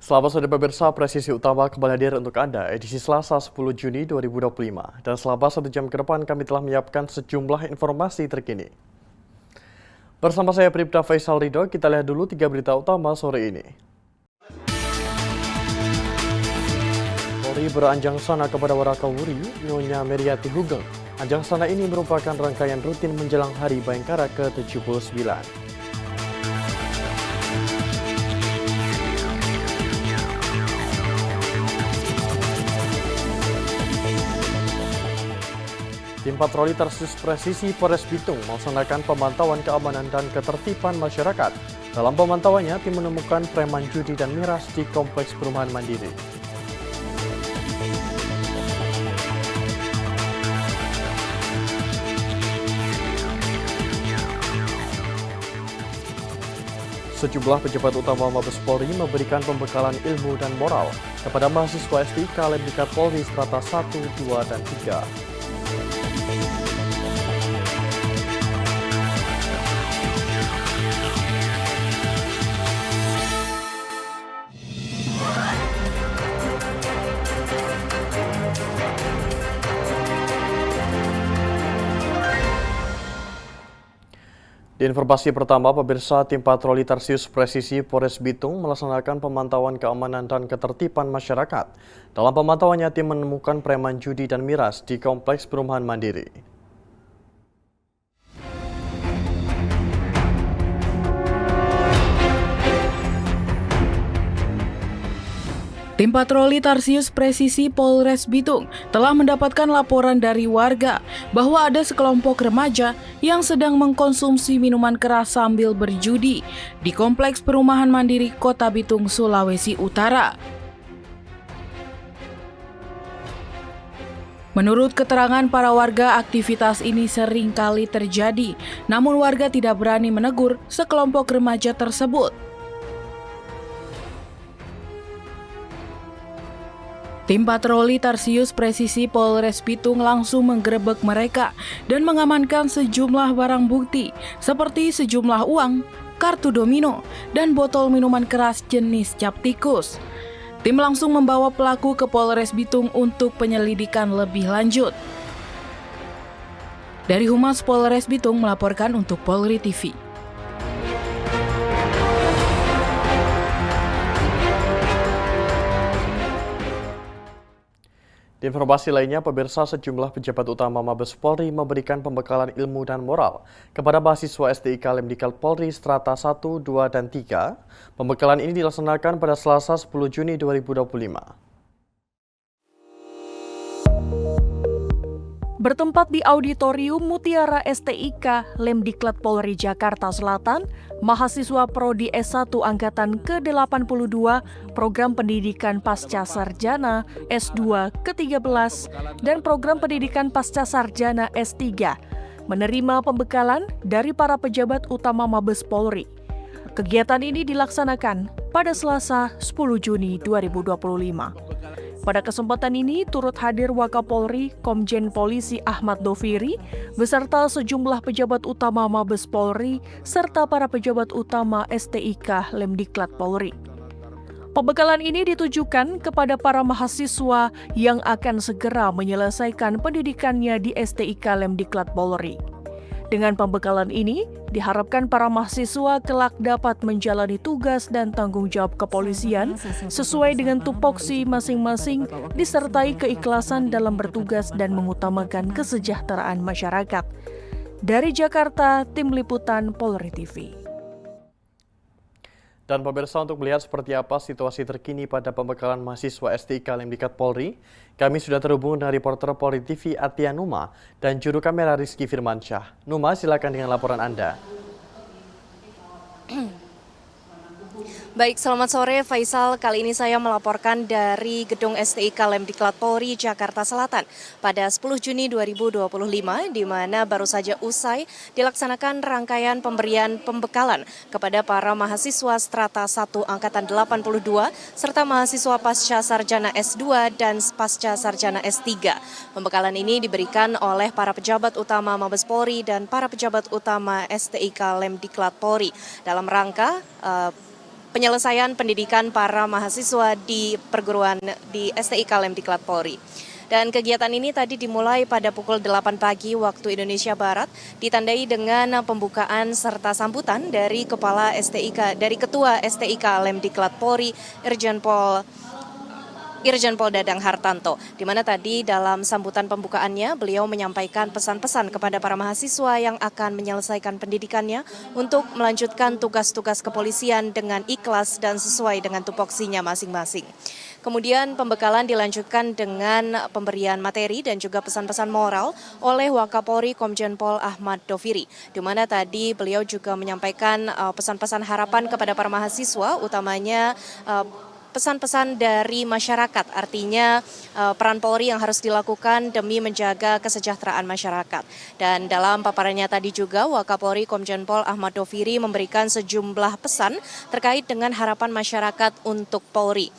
Selamat sore pemirsa, Presisi Utama kembali hadir untuk Anda edisi Selasa 10 Juni 2025. Dan selama 1 jam ke depan kami telah menyiapkan sejumlah informasi terkini. Bersama saya Pribda Faisal Ridho, kita lihat dulu 3 berita utama sore ini. Polri beranjang sana kepada Warakawuri, Nyonya Meriati Hugeng. Anjang sana ini merupakan rangkaian rutin menjelang Hari Bayangkara ke-79. Tim patroli Tarsius Presisi Polres Bitung melaksanakan pemantauan keamanan dan ketertiban masyarakat. Dalam pemantauannya, tim menemukan preman judi dan miras di Kompleks Perumahan Mandiri. Sejumlah pejabat utama Mabes Polri memberikan pembekalan ilmu dan moral kepada mahasiswa STIK Lemdikat Polri Strata 1, 2, dan 3. Di informasi pertama, pemirsa, tim patroli Tarsius Presisi Polres Bitung melaksanakan pemantauan keamanan dan ketertiban masyarakat. Dalam pemantauannya, tim menemukan preman judi dan miras di Kompleks Perumahan Mandiri. Tim patroli Tarsius Presisi Polres Bitung telah mendapatkan laporan dari warga bahwa ada sekelompok remaja yang sedang mengkonsumsi minuman keras sambil berjudi di Kompleks Perumahan Mandiri Kota Bitung, Sulawesi Utara. Menurut keterangan para warga, aktivitas ini sering kali terjadi, namun warga tidak berani menegur sekelompok remaja tersebut. Tim patroli Tarsius Presisi Polres Bitung langsung menggerebek mereka dan mengamankan sejumlah barang bukti seperti sejumlah uang, kartu domino, dan botol minuman keras jenis cap tikus. Tim langsung membawa pelaku ke Polres Bitung untuk penyelidikan lebih lanjut. Dari Humas Polres Bitung melaporkan untuk Polri TV. Di informasi lainnya, pemirsa, sejumlah pejabat utama Mabes Polri memberikan pembekalan ilmu dan moral kepada mahasiswa STIK Lemdikat Polri Strata 1, 2, dan 3. Pembekalan ini dilaksanakan pada Selasa 10 Juni 2025. Bertempat di Auditorium Mutiara STIK Lemdiklat Polri Jakarta Selatan, mahasiswa Prodi S1 Angkatan ke-82 Program Pendidikan Pasca Sarjana S2 ke-13 dan Program Pendidikan Pasca Sarjana S3 menerima pembekalan dari para pejabat utama Mabes Polri. Kegiatan ini dilaksanakan pada Selasa 10 Juni 2025. Pada kesempatan ini turut hadir Wakapolri Komjen Polisi Ahmad Doviri beserta sejumlah pejabat utama Mabes Polri serta para pejabat utama STIK Lemdiklat Polri. Pembekalan ini ditujukan kepada para mahasiswa yang akan segera menyelesaikan pendidikannya di STIK Lemdiklat Polri. Dengan pembekalan ini, diharapkan para mahasiswa kelak dapat menjalani tugas dan tanggung jawab kepolisian sesuai dengan tupoksi masing-masing, disertai keikhlasan dalam bertugas dan mengutamakan kesejahteraan masyarakat. Dari Jakarta, Tim Liputan Polri TV. Dan pemirsa, untuk melihat seperti apa situasi terkini pada pembekalan mahasiswa STIK Lemdikat Polri, kami sudah terhubung dengan reporter Polri TV Atia Numa dan juru kamera Rizky Firmansyah. Numa, silakan dengan laporan Anda. Baik, selamat sore Faisal. Kali ini saya melaporkan dari Gedung STIK Lemdiklat Polri Jakarta Selatan pada 10 Juni 2025, di mana baru saja usai dilaksanakan rangkaian pemberian pembekalan kepada para mahasiswa Strata 1 Angkatan 82 serta mahasiswa Pasca Sarjana S2 dan Pasca Sarjana S3. Pembekalan ini diberikan oleh para pejabat utama Mabes Polri dan para pejabat utama STIK Lemdiklat Polri dalam rangka penyelesaian pendidikan para mahasiswa di perguruan di STIK Lemdiklat Polri. Dan kegiatan ini tadi dimulai pada pukul 8 pagi waktu Indonesia Barat, ditandai dengan pembukaan serta sambutan dari Ketua STIK Lemdiklat Polri, Irjen Pol Dadang Hartanto, di mana tadi dalam sambutan pembukaannya beliau menyampaikan pesan-pesan kepada para mahasiswa yang akan menyelesaikan pendidikannya untuk melanjutkan tugas-tugas kepolisian dengan ikhlas dan sesuai dengan tupoksinya masing-masing. Kemudian pembekalan dilanjutkan dengan pemberian materi dan juga pesan-pesan moral oleh Wakapolri Komjen Pol Ahmad Doviri, di mana tadi beliau juga menyampaikan pesan-pesan harapan kepada para mahasiswa, utamanya pesan-pesan dari masyarakat, artinya peran Polri yang harus dilakukan demi menjaga kesejahteraan masyarakat. Dan dalam paparannya tadi juga Wakapolri Komjen Pol Ahmad Doviri memberikan sejumlah pesan terkait dengan harapan masyarakat untuk Polri,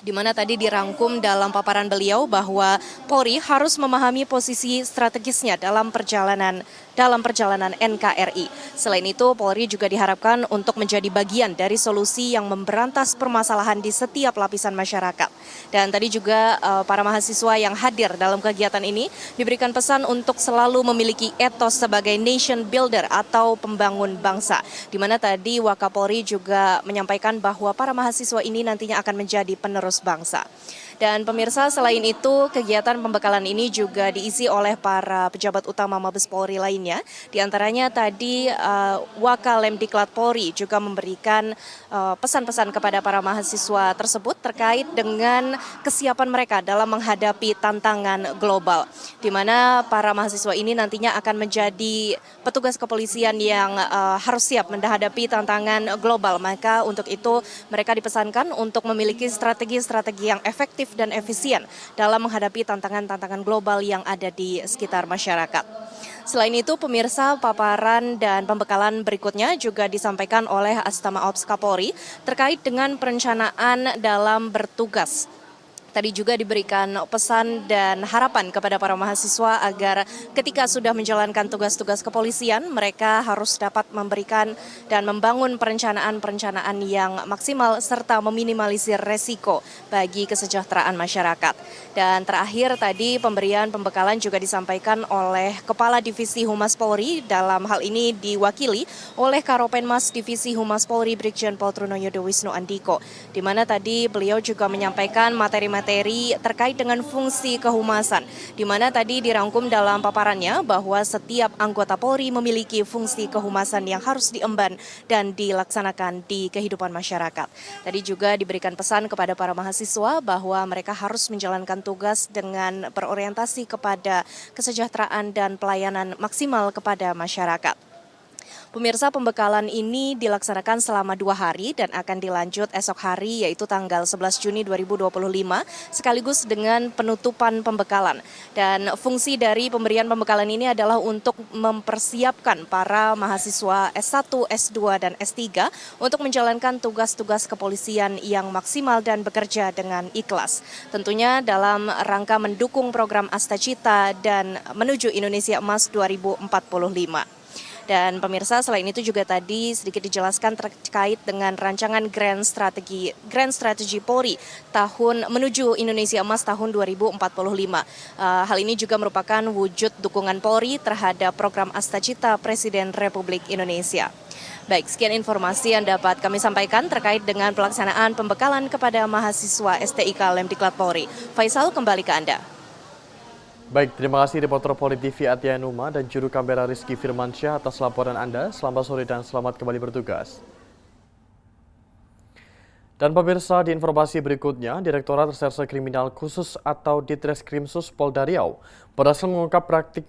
di mana tadi dirangkum dalam paparan beliau bahwa Polri harus memahami posisi strategisnya dalam perjalanan NKRI. Selain itu, Polri juga diharapkan untuk menjadi bagian dari solusi yang memberantas permasalahan di setiap lapisan masyarakat. Dan tadi juga para mahasiswa yang hadir dalam kegiatan ini diberikan pesan untuk selalu memiliki etos sebagai nation builder atau pembangun bangsa, di mana tadi Wakapolri juga menyampaikan bahwa para mahasiswa ini nantinya akan menjadi penerus bangsa. Dan pemirsa, selain itu kegiatan pembekalan ini juga diisi oleh para pejabat utama Mabes Polri lainnya. Di antaranya tadi Wakalemdiklat Polri juga memberikan pesan-pesan kepada para mahasiswa tersebut terkait dengan kesiapan mereka dalam menghadapi tantangan global, di mana para mahasiswa ini nantinya akan menjadi petugas kepolisian yang harus siap menghadapi tantangan global. Maka untuk itu mereka dipesankan untuk memiliki strategi-strategi yang efektif dan efisien dalam menghadapi tantangan-tantangan global yang ada di sekitar masyarakat. Selain itu, pemirsa, paparan dan pembekalan berikutnya juga disampaikan oleh Astama Ops Kapolri terkait dengan perencanaan dalam bertugas. Tadi juga diberikan pesan dan harapan kepada para mahasiswa agar ketika sudah menjalankan tugas-tugas kepolisian, mereka harus dapat memberikan dan membangun perencanaan-perencanaan yang maksimal serta meminimalisir resiko bagi kesejahteraan masyarakat. Dan terakhir tadi pemberian pembekalan juga disampaikan oleh Kepala Divisi Humas Polri, dalam hal ini diwakili oleh Karopenmas Divisi Humas Polri Brigjen Pol Trunoyono Wisnu Andiko, di mana tadi beliau juga menyampaikan materi-materi terkait dengan fungsi kehumasan, di mana tadi dirangkum dalam paparannya bahwa setiap anggota Polri memiliki fungsi kehumasan yang harus diemban dan dilaksanakan di kehidupan masyarakat. Tadi juga diberikan pesan kepada para mahasiswa bahwa mereka harus menjalankan tugas dengan berorientasi kepada kesejahteraan dan pelayanan maksimal kepada masyarakat. Pemirsa, pembekalan ini dilaksanakan selama 2 hari dan akan dilanjut esok hari, yaitu tanggal 11 Juni 2025, sekaligus dengan penutupan pembekalan. Dan fungsi dari pemberian pembekalan ini adalah untuk mempersiapkan para mahasiswa S1, S2, dan S3 untuk menjalankan tugas-tugas kepolisian yang maksimal dan bekerja dengan ikhlas. Tentunya dalam rangka mendukung program Astacita dan menuju Indonesia Emas 2045. Dan pemirsa, selain itu juga tadi sedikit dijelaskan terkait dengan rancangan Grand Strategy Polri tahun menuju Indonesia Emas tahun 2045. Hal ini juga merupakan wujud dukungan Polri terhadap program Astacita Presiden Republik Indonesia. Baik, sekian informasi yang dapat kami sampaikan terkait dengan pelaksanaan pembekalan kepada mahasiswa STIK Lemdiklat Polri. Faisal, kembali ke Anda. Baik, terima kasih reporter Polri TV Atia Numa dan juru kamera Rizky Firmansyah atas laporan Anda. Selamat sore dan selamat kembali bertugas. Dan pemirsa, di informasi berikutnya, Direktorat Reserse Kriminal Khusus atau Ditreskrimsus Polda Riau berhasil mengungkap praktik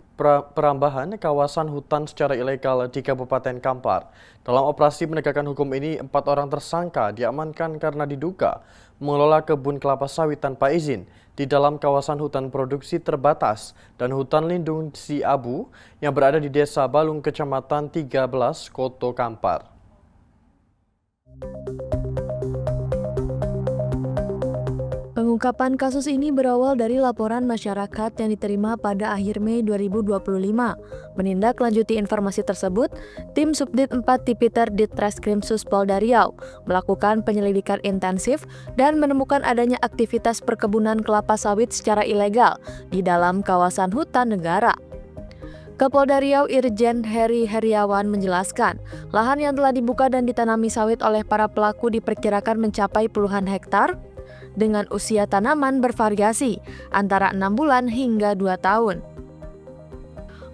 perambahan kawasan hutan secara ilegal di Kabupaten Kampar. Dalam operasi penegakan hukum ini, 4 orang tersangka diamankan karena diduga mengelola kebun kelapa sawit tanpa izin di dalam kawasan hutan produksi terbatas dan hutan lindung Siabu yang berada di Desa Balung, Kecamatan 13, Koto Kampar. Pengungkapan kasus ini berawal dari laporan masyarakat yang diterima pada akhir Mei 2025. Menindaklanjuti informasi tersebut, tim Subdit 4 Tipiter Ditreskrimsus Polda Riau melakukan penyelidikan intensif dan menemukan adanya aktivitas perkebunan kelapa sawit secara ilegal di dalam kawasan hutan negara. Kapolda Riau Irjen Heri Heriawan menjelaskan, lahan yang telah dibuka dan ditanami sawit oleh para pelaku diperkirakan mencapai puluhan hektar dengan usia tanaman bervariasi antara 6 bulan hingga 2 tahun.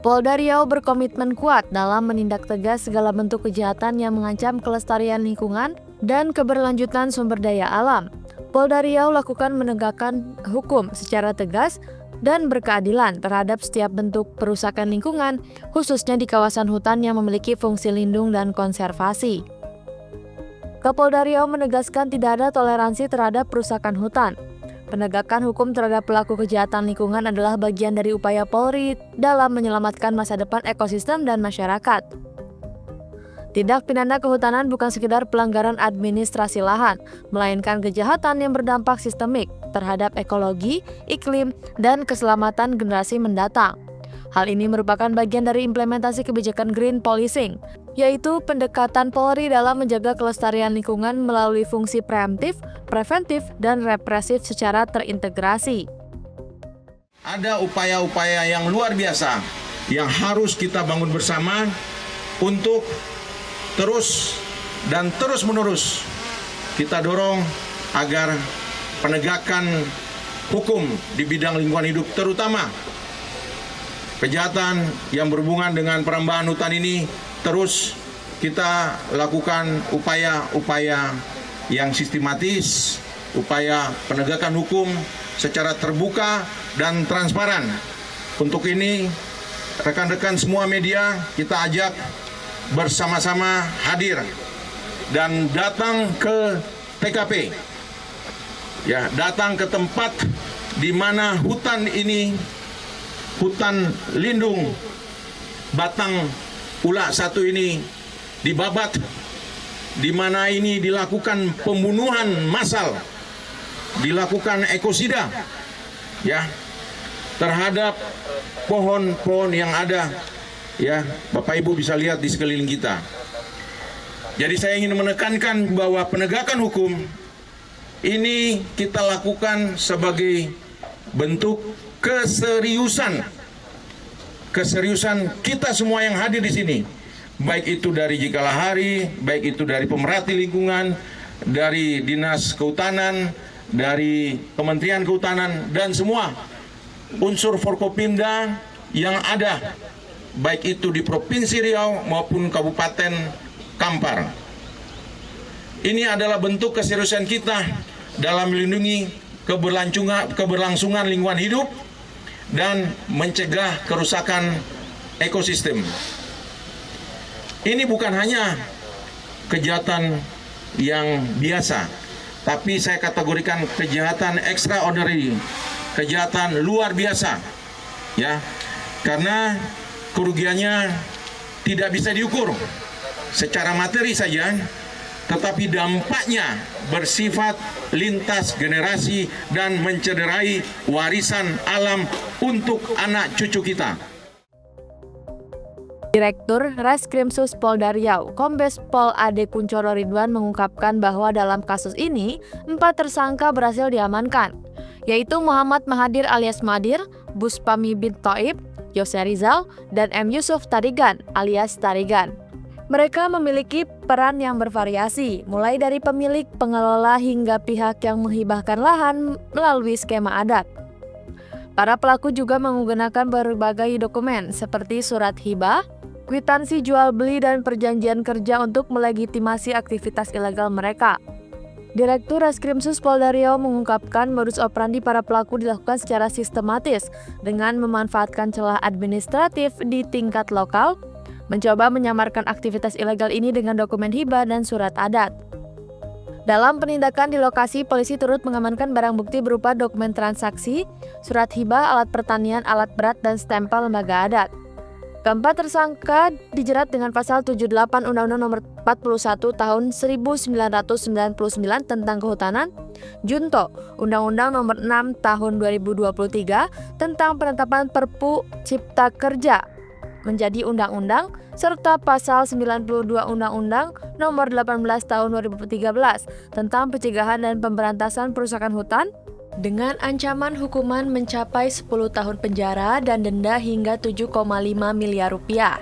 Polda Riau berkomitmen kuat dalam menindak tegas segala bentuk kejahatan yang mengancam kelestarian lingkungan dan keberlanjutan sumber daya alam. Polda Riau lakukan menegakkan hukum secara tegas dan berkeadilan terhadap setiap bentuk perusakan lingkungan, khususnya di kawasan hutan yang memiliki fungsi lindung dan konservasi. Kapolda Riau menegaskan tidak ada toleransi terhadap perusakan hutan. Penegakan hukum terhadap pelaku kejahatan lingkungan adalah bagian dari upaya Polri dalam menyelamatkan masa depan ekosistem dan masyarakat. Tindak pidana kehutanan bukan sekedar pelanggaran administrasi lahan, melainkan kejahatan yang berdampak sistemik terhadap ekologi, iklim, dan keselamatan generasi mendatang. Hal ini merupakan bagian dari implementasi kebijakan green policing, yaitu pendekatan Polri dalam menjaga kelestarian lingkungan melalui fungsi preemptif, preventif, dan represif secara terintegrasi. Ada upaya-upaya yang luar biasa yang harus kita bangun bersama untuk terus dan terus-menerus kita dorong agar penegakan hukum di bidang lingkungan hidup, terutama kejahatan yang berhubungan dengan perambahan hutan ini, terus kita lakukan upaya-upaya yang sistematis, upaya penegakan hukum secara terbuka dan transparan. Untuk ini, rekan-rekan semua media kita ajak bersama-sama hadir dan datang ke TKP. Ya, datang ke tempat di mana hutan ini, hutan lindung Batang Ula 1 ini dibabat, di mana ini dilakukan pembunuhan massal, dilakukan ekosida ya terhadap pohon-pohon yang ada ya. Bapak Ibu bisa lihat di sekeliling kita. Jadi saya ingin menekankan bahwa penegakan hukum ini kita lakukan sebagai bentuk keseriusan kita semua yang hadir di sini, baik itu dari Jikalahari, baik itu dari pemerhati lingkungan, dari Dinas Kehutanan, dari Kementerian Kehutanan, dan semua unsur Forkopimda yang ada, baik itu di Provinsi Riau maupun Kabupaten Kampar. Ini adalah bentuk keseriusan kita dalam melindungi keberlangsungan lingkungan hidup dan mencegah kerusakan ekosistem. Ini bukan hanya kejahatan yang biasa, tapi saya kategorikan kejahatan extraordinary, kejahatan luar biasa, ya, karena kerugiannya tidak bisa diukur secara materi saja, tetapi dampaknya bersifat lintas generasi dan mencederai warisan alam untuk anak cucu kita. Direktur Reskrimsus Polda Riau, Kombes Pol Ade Kuncoro Ridwan mengungkapkan bahwa dalam kasus ini 4 tersangka berhasil diamankan, yaitu Muhammad Mahadir alias Madir, Buspami bin Toib, Yose Rizal, dan M. Yusuf Tarigan alias Tarigan. Mereka memiliki peran yang bervariasi, mulai dari pemilik, pengelola, hingga pihak yang menghibahkan lahan melalui skema adat. Para pelaku juga menggunakan berbagai dokumen seperti surat hibah, kwitansi jual beli, dan perjanjian kerja untuk melegitimasi aktivitas ilegal mereka. Direktur Reskrimsus Polda Riau mengungkapkan modus operandi para pelaku dilakukan secara sistematis dengan memanfaatkan celah administratif di tingkat lokal, mencoba menyamarkan aktivitas ilegal ini dengan dokumen hibah dan surat adat. Dalam penindakan di lokasi, polisi turut mengamankan barang bukti berupa dokumen transaksi, surat hibah, alat pertanian, alat berat, dan stempel lembaga adat. Keempat tersangka dijerat dengan pasal 78 Undang-Undang Nomor 41 Tahun 1999 tentang Kehutanan, Junto Undang-Undang Nomor 6 Tahun 2023 tentang penetapan Perpu Cipta Kerja menjadi undang-undang, serta pasal 92 Undang-Undang Nomor 18 Tahun 2013 tentang pencegahan dan pemberantasan perusakan hutan dengan ancaman hukuman mencapai 10 tahun penjara dan denda hingga 7,5 miliar rupiah.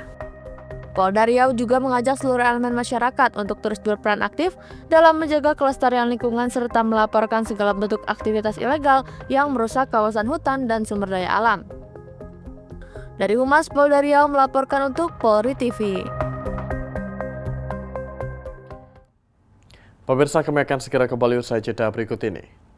Polda Riau juga mengajak seluruh elemen masyarakat untuk terus berperan aktif dalam menjaga kelestarian lingkungan serta melaporkan segala bentuk aktivitas ilegal yang merusak kawasan hutan dan sumber daya alam. Dari Humas Polda Riau melaporkan untuk Polri TV. Pemirsa, kami akan segera kembali usai jeda berikut ini.